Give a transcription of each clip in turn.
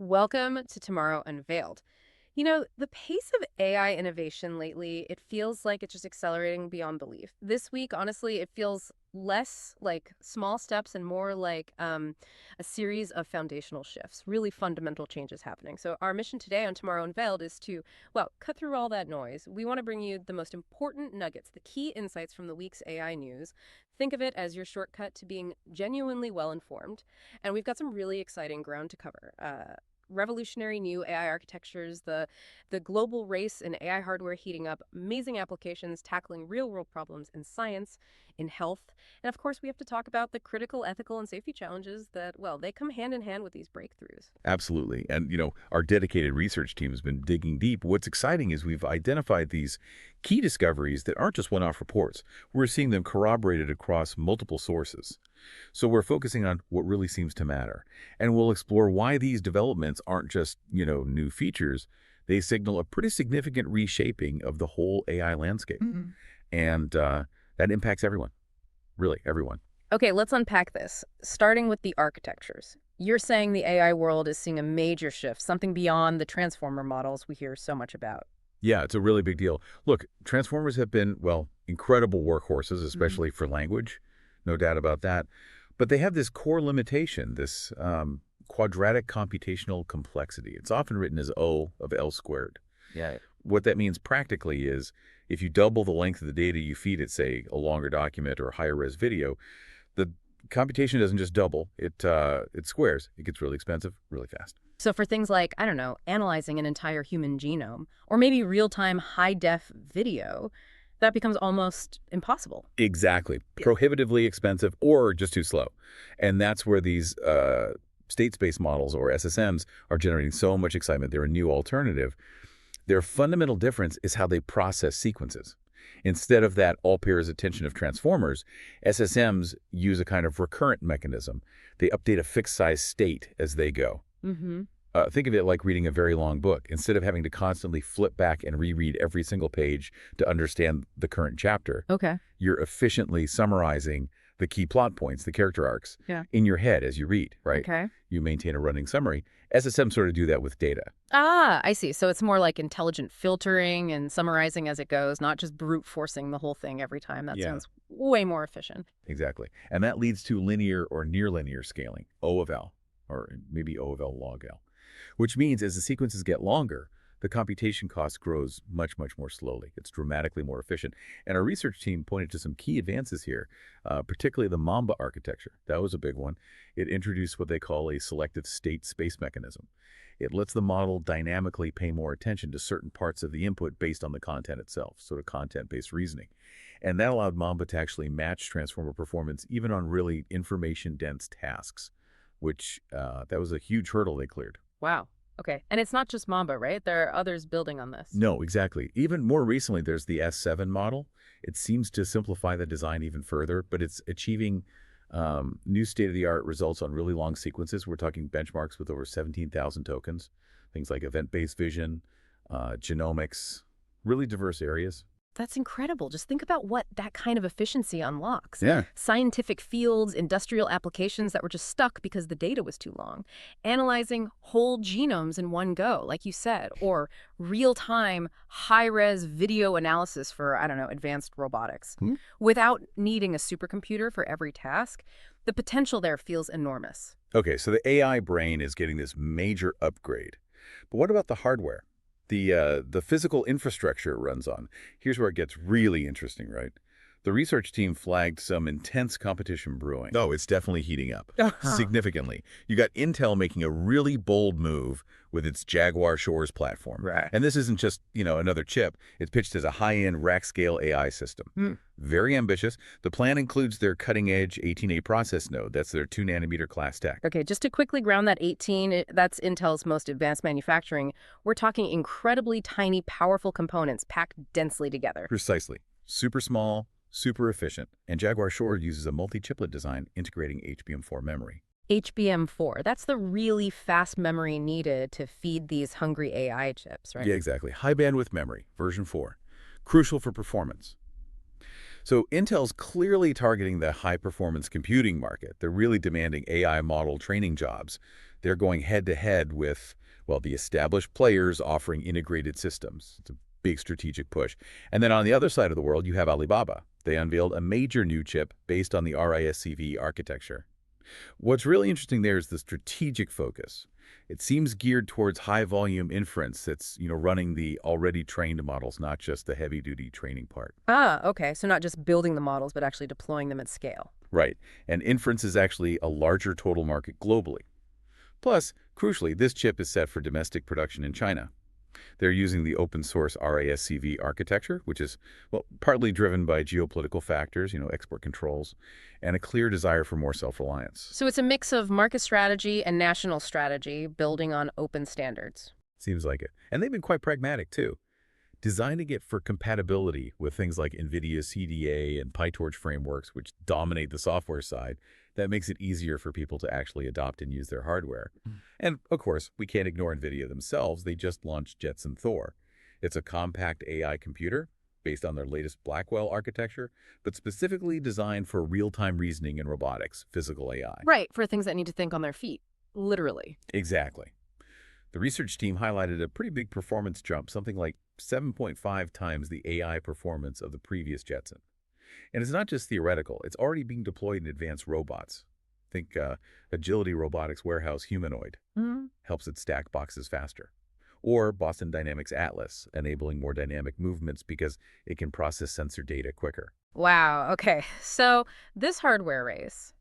Welcome to Tomorrow Unveiled. The pace of AI innovation lately, it feels like it's just accelerating beyond belief. This week, honestly, it feels less like small steps and more like a series of foundational shifts, really fundamental changes happening. So our mission today on Tomorrow Unveiled is to, well, cut through all that noise. We want to bring you the most important nuggets, the key insights from the week's AI news. Think of it as your shortcut to being genuinely well-informed. And we've got some really exciting ground to cover. Revolutionary new AI architectures, the global race in AI hardware heating up, amazing applications tackling real-world problems in science, in health, and of course we have to talk about the critical ethical and safety challenges that, well, they come hand in hand with these breakthroughs. Absolutely. And, our dedicated research team has been digging deep. What's exciting is we've identified these key discoveries that aren't just one-off reports. We're seeing them corroborated across multiple sources. So we're focusing on what really seems to matter. And we'll explore why these developments aren't just, new features. They signal a pretty significant reshaping of the whole AI landscape. And that impacts everyone, really everyone. Okay, let's unpack this, starting with the architectures. You're saying the AI world is seeing a major shift, something beyond the transformer models we hear so much about. Yeah, it's a really big deal. Look, transformers have been, well, incredible workhorses, Mhm. especially for language. No doubt about that. But they have this core limitation, this quadratic computational complexity. It's often written as O of L squared. Yeah. What that means practically is if you double the length of the data you feed it, say, a longer document or a higher res video, the computation doesn't just double, it squares. It gets really expensive really fast. So for things like, I don't know, analyzing an entire human genome, or maybe real-time high-def video, that becomes almost impossible. Exactly. Yeah. Prohibitively expensive or just too slow. And that's where these state space models, or SSMs, are generating so much excitement. They're a new alternative. Their fundamental difference is how they process sequences. Instead of that all pairs attention of transformers, SSMs use a kind of recurrent mechanism. They update a fixed size state as they go. Mm-hmm. Think of it like reading a very long book. Instead of having to constantly flip back and reread every single page to understand the current chapter, Okay. you're efficiently summarizing the key plot points, the character arcs, Yeah. in your head as you read, right? Okay. You maintain a running summary. SSMs sort of do that with data. Ah, I see. So it's more like intelligent filtering and summarizing as it goes, not just brute forcing the whole thing every time. That Yeah, sounds way more efficient. exactly. And that leads to linear or near linear scaling, O of L, or maybe O of L log L, which means as the sequences get longer, the computation cost grows much, much more slowly. It's dramatically more efficient. And our research team pointed to some key advances here, particularly the Mamba architecture. That was a big one. It introduced what they call a selective state space mechanism. It lets the model dynamically pay more attention to certain parts of the input based on the content itself, sort of content-based reasoning. And that allowed Mamba to actually match transformer performance even on really information-dense tasks, which that was a huge hurdle they cleared. Wow. Okay. And it's not just Mamba, right? There are others building on this. No, exactly. Even more recently, there's the S7 model. It seems to simplify the design even further, but it's achieving new state-of-the-art results on really long sequences. We're talking benchmarks with over 17,000 tokens, things like event-based vision, genomics, really diverse areas. That's incredible. Just think about what that kind of efficiency unlocks. Yeah. Scientific fields, industrial applications that were just stuck because the data was too long. Analyzing whole genomes in one go, like you said, or real-time, high-res video analysis for, I don't know, advanced robotics. Hmm? Without needing a supercomputer for every task, the potential there feels enormous. Okay, so the AI brain is getting this major upgrade. But what about the hardware? The physical infrastructure it runs on. Here's where it gets really interesting, right? The research team flagged some intense competition brewing. Oh, it's definitely heating up. Significantly. You got Intel making a really bold move with its Jaguar Shores platform. Right. And this isn't just, another chip. It's pitched as a high-end rack-scale AI system. Very ambitious. The plan includes their cutting-edge 18A process node. That's their 2-nanometer class tech. Okay, just to quickly ground that 18, that's Intel's most advanced manufacturing. We're talking incredibly tiny, powerful components packed densely together. Precisely. Super small, super efficient. And Jaguar Shore uses a multi-chiplet design integrating HBM4 memory. HBM4, that's the really fast memory needed to feed these hungry AI chips, right? Yeah, exactly. High bandwidth memory, version 4. Crucial for performance. So Intel's clearly targeting the high-performance computing market. They're really demanding AI model training jobs. They're going head-to-head with, well, the established players offering integrated systems. It's a big strategic push. And then on the other side of the world, you have Alibaba. They unveiled a major new chip based on the RISC-V architecture. What's really interesting there is the strategic focus. It seems geared towards high-volume inference that's, running the already trained models, not just the heavy-duty training part. Ah, okay. So not just building the models, but actually deploying them at scale. Right. And inference is actually a larger total market globally. Plus, crucially, this chip is set for domestic production in China. They're using the open source RISC-V architecture, which is, well, partly driven by geopolitical factors, export controls, and a clear desire for more self-reliance. So it's a mix of market strategy and national strategy building on open standards. Seems like it. And they've been quite pragmatic, too, designing it for compatibility with things like NVIDIA CDA and PyTorch frameworks, which dominate the software side. That makes it easier for people to actually adopt and use their hardware. And, of course, we can't ignore NVIDIA themselves. They just launched Jetson Thor. It's a compact AI computer based on their latest Blackwell architecture, but specifically designed for real-time reasoning and robotics, physical AI. Right, for things that need to think on their feet, literally. Exactly. The research team highlighted a pretty big performance jump, something like 7.5 times the AI performance of the previous Jetson. And it's not just theoretical. It's already being deployed in advanced robots. Think Agility Robotics Warehouse Humanoid helps it stack boxes faster. Or Boston Dynamics Atlas, enabling more dynamic movements because it can process sensor data quicker. Wow, okay. So this hardware race,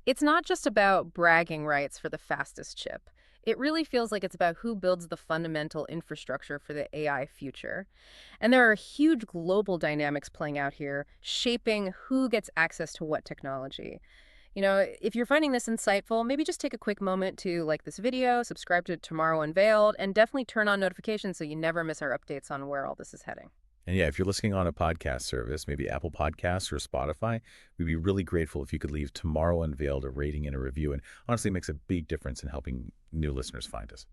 it's not just about bragging rights for the fastest chip. It really feels like it's about who builds the fundamental infrastructure for the AI future. And there are huge global dynamics playing out here, shaping who gets access to what technology. If you're finding this insightful, maybe just take a quick moment to like this video, subscribe to Tomorrow Unveiled, and definitely turn on notifications so you never miss our updates on where all this is heading. And yeah, if you're listening on a podcast service, maybe Apple Podcasts or Spotify, we'd be really grateful if you could leave Tomorrow Unveiled a rating and a review. And honestly, it makes a big difference in helping new listeners find us.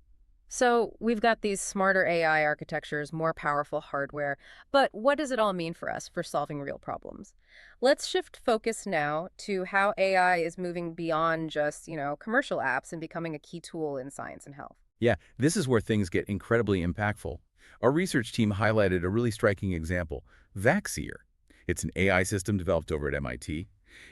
So we've got these smarter AI architectures, more powerful hardware, but what does it all mean for us for solving real problems? Let's shift focus now to how AI is moving beyond just, commercial apps and becoming a key tool in science and health. Yeah, this is where things get incredibly impactful. Our research team highlighted a really striking example, Vaxier. It's an AI system developed over at MIT.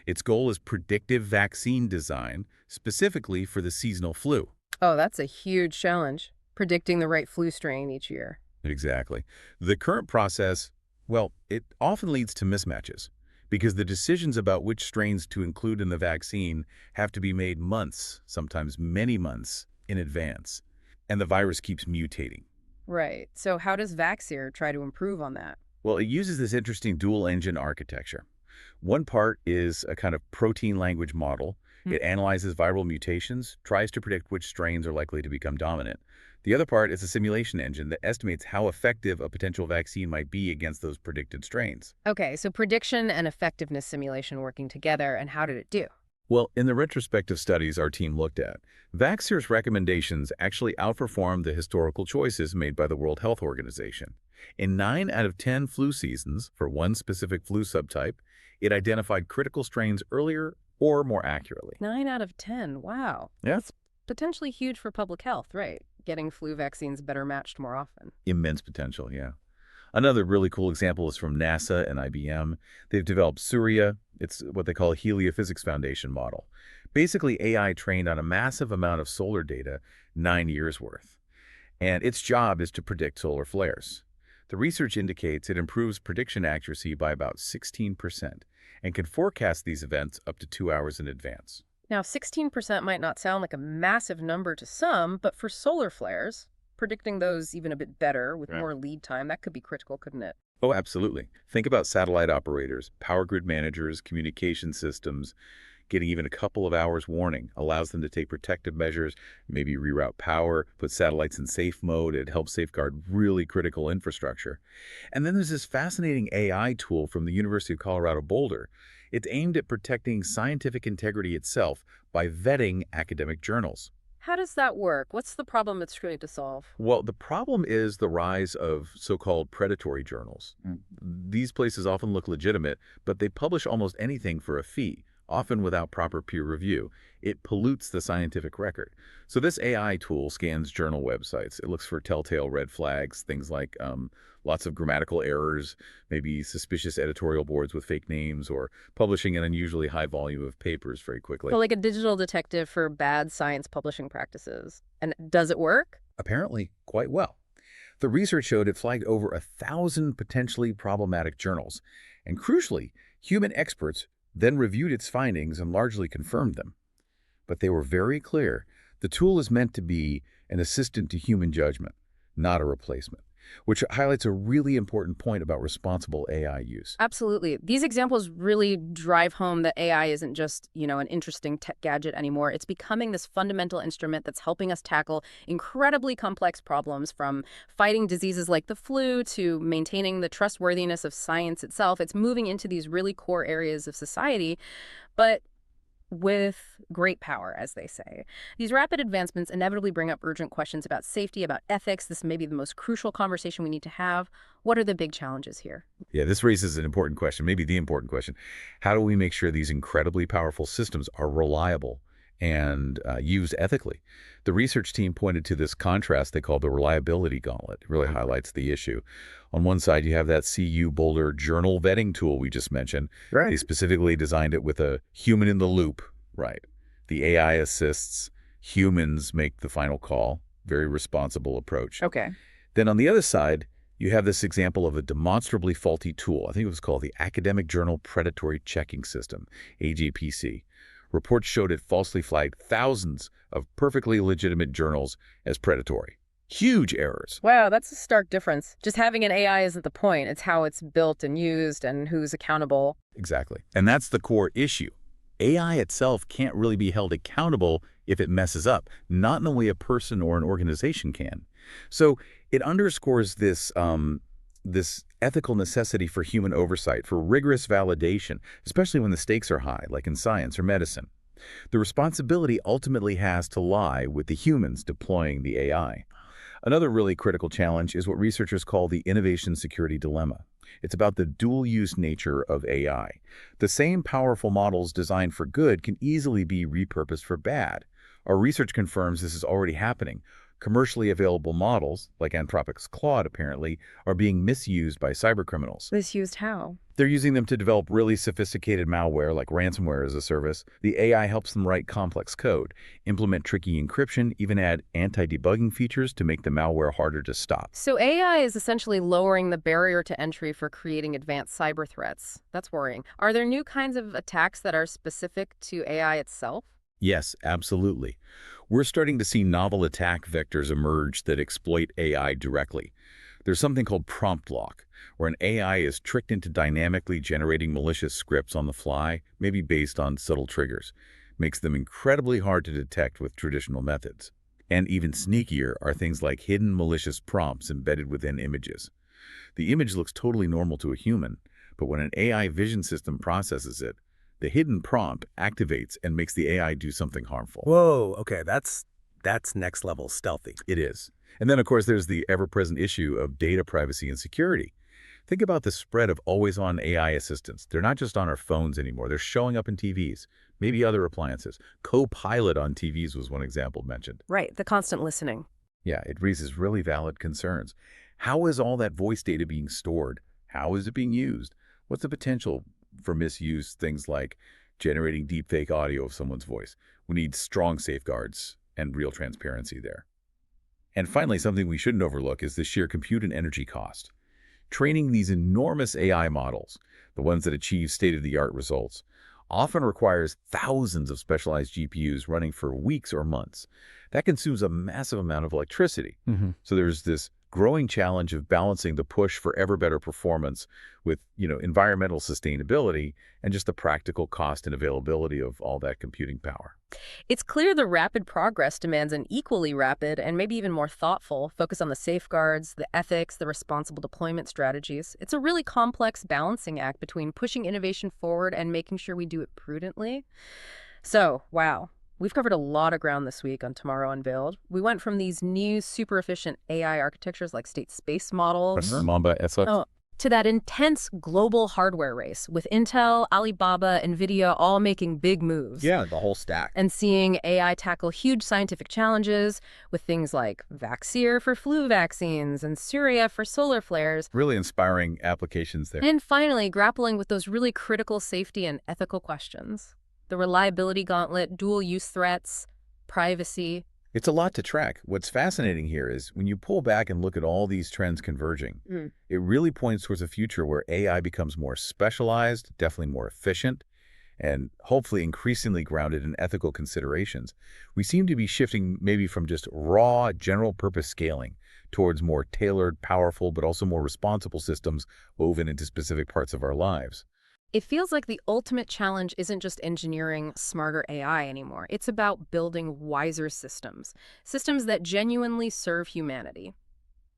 Its goal is predictive vaccine design, specifically for the seasonal flu. Oh, that's a huge challenge, predicting the right flu strain each year. Exactly. The current process, well, it often leads to mismatches because the decisions about which strains to include in the vaccine have to be made months, sometimes many months, in advance. And the virus keeps mutating. Right. So how does Vaxier try to improve on that? Well, it uses this interesting dual-engine architecture. One part is a kind of protein language model. It analyzes viral mutations, tries to predict which strains are likely to become dominant. The other part is a simulation engine that estimates how effective a potential vaccine might be against those predicted strains. Okay, so prediction and effectiveness simulation working together, and how did it do? Well, in the retrospective studies our team looked at, Vaxier's recommendations actually outperformed the historical choices made by the World Health Organization. In 9 out of 10 flu seasons for one specific flu subtype, it identified critical strains earlier or more accurately. 9 out of 10, wow. Yeah. That's potentially huge for public health, right? Getting flu vaccines better matched more often. Immense potential, yeah. Another really cool example is from NASA and IBM. They've developed Surya. It's what they call a heliophysics foundation model. Basically, AI trained on a massive amount of solar data, 9 years worth. And its job is to predict solar flares. The research indicates it improves prediction accuracy by about 16% and can forecast these events up to 2 hours in advance. Now, 16% might not sound like a massive number to some, but for solar flares, predicting those even a bit better with more lead time, that could be critical, couldn't it? Oh, absolutely. Think about satellite operators, power grid managers, communication systems. Getting even a couple of hours warning allows them to take protective measures, maybe reroute power, put satellites in safe mode. It helps safeguard really critical infrastructure. And then there's this fascinating AI tool from the University of Colorado Boulder. It's aimed at protecting scientific integrity itself by vetting academic journals. How does that work? What's the problem it's trying to solve? Well, the problem is the rise of so-called predatory journals. These places often look legitimate, but they publish almost anything for a fee, often without proper peer review. It pollutes the scientific record. So this AI tool scans journal websites. It looks for telltale red flags, things like lots of grammatical errors, maybe suspicious editorial boards with fake names, or publishing an unusually high volume of papers very quickly. So like a digital detective for bad science publishing practices. And does it work? Apparently, quite well. The research showed it flagged over 1,000 potentially problematic journals, and crucially, human experts then reviewed its findings and largely confirmed them. But they were very clear. The tool is meant to be an assistant to human judgment, not a replacement, which highlights a really important point about responsible AI use. Absolutely. These examples really drive home that AI isn't just, an interesting tech gadget anymore. It's becoming this fundamental instrument that's helping us tackle incredibly complex problems, from fighting diseases like the flu to maintaining the trustworthiness of science itself. It's moving into these really core areas of society, but with great power, as they say. These rapid advancements inevitably bring up urgent questions about safety, about ethics. This may be the most crucial conversation we need to have. What are the big challenges here? Yeah, this raises an important question, maybe the important question. How do we make sure these incredibly powerful systems are reliable and used ethically? The research team pointed to this contrast they call the reliability gauntlet. It really highlights the issue. On one side, you have that CU Boulder journal vetting tool we just mentioned. Right. They specifically designed it with a human in the loop. Right. The AI assists, humans make the final call. Very responsible approach. Okay. Then on the other side, you have this example of a demonstrably faulty tool. I think it was called the Academic Journal Predatory Checking System, AJPC. Reports showed it falsely flagged thousands of perfectly legitimate journals as predatory. Huge errors. Wow, that's a stark difference. Just having an AI isn't the point. It's how it's built and used and who's accountable. Exactly. And that's the core issue. AI itself can't really be held accountable if it messes up, not in the way a person or an organization can. So it underscores this ethical necessity for human oversight, for rigorous validation, especially when the stakes are high, like in science or medicine. The responsibility ultimately has to lie with the humans deploying the AI. Another really critical challenge is what researchers call the innovation security dilemma. It's about the dual-use nature of AI. The same powerful models designed for good can easily be repurposed for bad. Our research confirms this is already happening. Commercially available models, like Anthropic's Claude apparently, are being misused by cybercriminals. Misused how? They're using them to develop really sophisticated malware, like ransomware as a service. The AI helps them write complex code, implement tricky encryption, even add anti-debugging features to make the malware harder to stop. So AI is essentially lowering the barrier to entry for creating advanced cyber threats. That's worrying. Are there new kinds of attacks that are specific to AI itself? Yes, absolutely. We're starting to see novel attack vectors emerge that exploit AI directly. There's something called prompt lock, where an AI is tricked into dynamically generating malicious scripts on the fly, maybe based on subtle triggers. Makes them incredibly hard to detect with traditional methods. And even sneakier are things like hidden malicious prompts embedded within images. The image looks totally normal to a human, but when an AI vision system processes it, the hidden prompt activates and makes the AI do something harmful. Whoa, okay, that's next level stealthy. It is. And then, of course, there's the ever-present issue of data privacy and security. Think about the spread of always-on AI assistants. They're not just on our phones anymore. They're showing up in TVs, maybe other appliances. Copilot on TVs was one example mentioned. Right, the constant listening. Yeah, it raises really valid concerns. How is all that voice data being stored? How is it being used? What's the potential for misuse, things like generating deepfake audio of someone's voice? We need strong safeguards and real transparency there. And finally, something we shouldn't overlook is the sheer compute and energy cost. Training these enormous AI models, the ones that achieve state-of-the-art results, often requires thousands of specialized GPUs running for weeks or months. That consumes a massive amount of electricity. So there's this growing challenge of balancing the push for ever better performance with, environmental sustainability and just the practical cost and availability of all that computing power. It's clear the rapid progress demands an equally rapid and maybe even more thoughtful focus on the safeguards, the ethics, the responsible deployment strategies. It's a really complex balancing act between pushing innovation forward and making sure we do it prudently. So, wow. We've covered a lot of ground this week on Tomorrow Unveiled. We went from these new super efficient AI architectures like state space models. Mamba SX. Oh, to that intense global hardware race with Intel, Alibaba, NVIDIA all making big moves. Yeah, the whole stack. And seeing AI tackle huge scientific challenges with things like Vaxir for flu vaccines and Surya for solar flares. Really inspiring applications there. And finally, grappling with those really critical safety and ethical questions. The reliability gauntlet, dual-use threats, privacy. It's a lot to track. What's fascinating here is when you pull back and look at all these trends converging, it really points towards a future where AI becomes more specialized, definitely more efficient, and hopefully increasingly grounded in ethical considerations. We seem to be shifting maybe from just raw, general-purpose scaling towards more tailored, powerful, but also more responsible systems woven into specific parts of our lives. It feels like the ultimate challenge isn't just engineering smarter AI anymore. It's about building wiser systems, systems that genuinely serve humanity.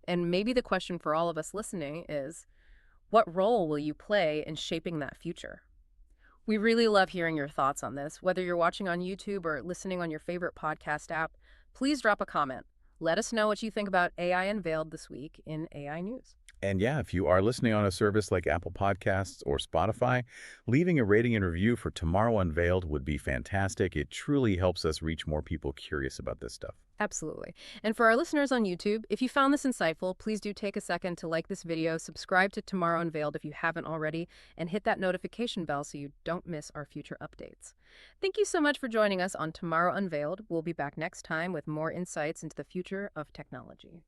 And maybe the question for all of us listening is, what role will you play in shaping that future? We really love hearing your thoughts on this. Whether you're watching on YouTube or listening on your favorite podcast app, please drop a comment. Let us know what you think about AI Unveiled this week in AI News. And yeah, if you are listening on a service like Apple Podcasts or Spotify, leaving a rating and review for Tomorrow Unveiled would be fantastic. It truly helps us reach more people curious about this stuff. Absolutely. And for our listeners on YouTube, if you found this insightful, please do take a second to like this video, subscribe to Tomorrow Unveiled if you haven't already, and hit that notification bell so you don't miss our future updates. Thank you so much for joining us on Tomorrow Unveiled. We'll be back next time with more insights into the future of technology.